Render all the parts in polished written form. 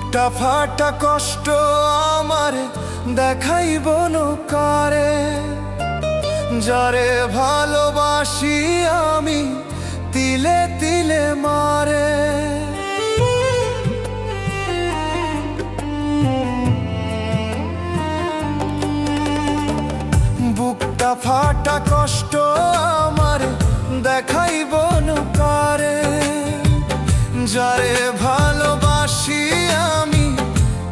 বুকটা ফাটা কষ্ট আমার দেখাইব কারে, যারে ভালোবাসি আমি তিলে তিলে মারে। বুকটা ফাটা কষ্ট আমার দেখাইব কারে, যারে ভালোবাসি আমি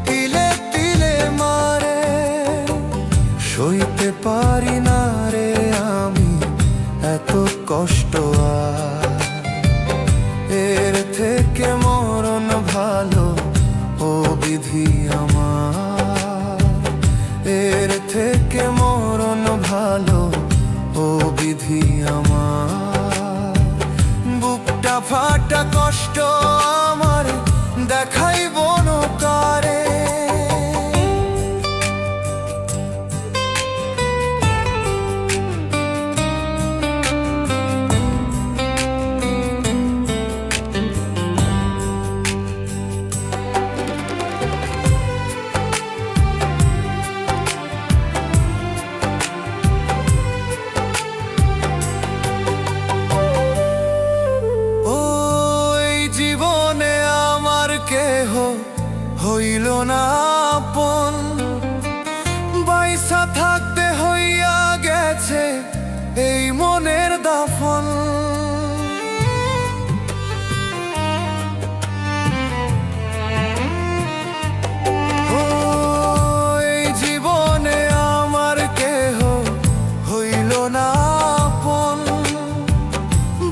তিলে তিলে মারে। সইতে পারি না রে আমি এত কষ্ট আর, এর থেকে মরণ ভালো ও বিধি আমার। এর থেকে মরণ ভালো ও বিধি আমার। বুকটা ফাটা কষ্ট আমার দেখাইব কারে। কেহ হইল না আপন, বাইসা থাকতে হইয়া গেছে এই মনের দাফন। এই জীবনে আমার কেহ হইল না আপন,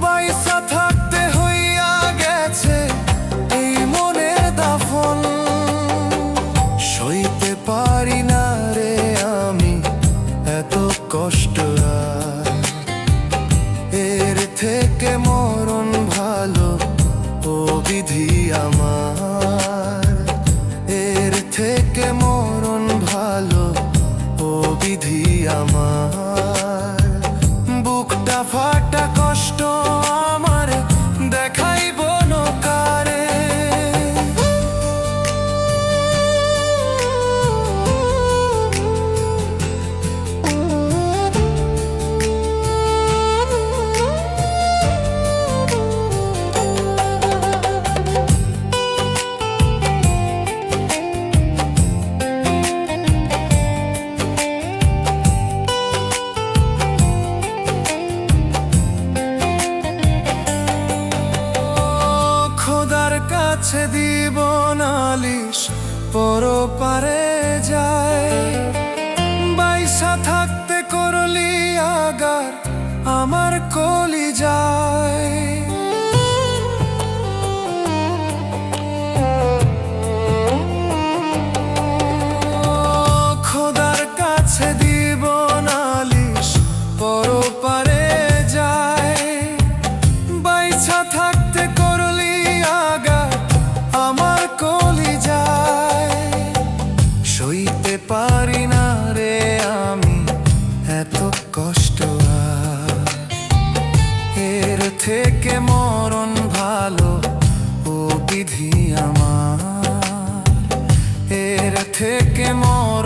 বাইসা থাকতে হইয়া গেছে সইতে পারি না রে আমি এত কষ্ট আর, এর থেকে মরণ ভালো ও বিধি আমার। এর থেকে মরণ ভালো ও বিধি আমার। বুকটা ফাটা কষ্ট আমার দেখাইব কারে। কাছে দিব নালিশ পরপারে যায়, বাইসা থাকতে করলি আগার আমার কলি যায়। খোদার কাছে দিব নালিশ পরপারে যায়, বাইসা থাকতে করলি আগার আমার কলি যায়। সইতে পারি না রে আমি এত কষ্ট আর, এর থেকে মরণ ভালো ও বিধি আমার। এর থেকে মরণ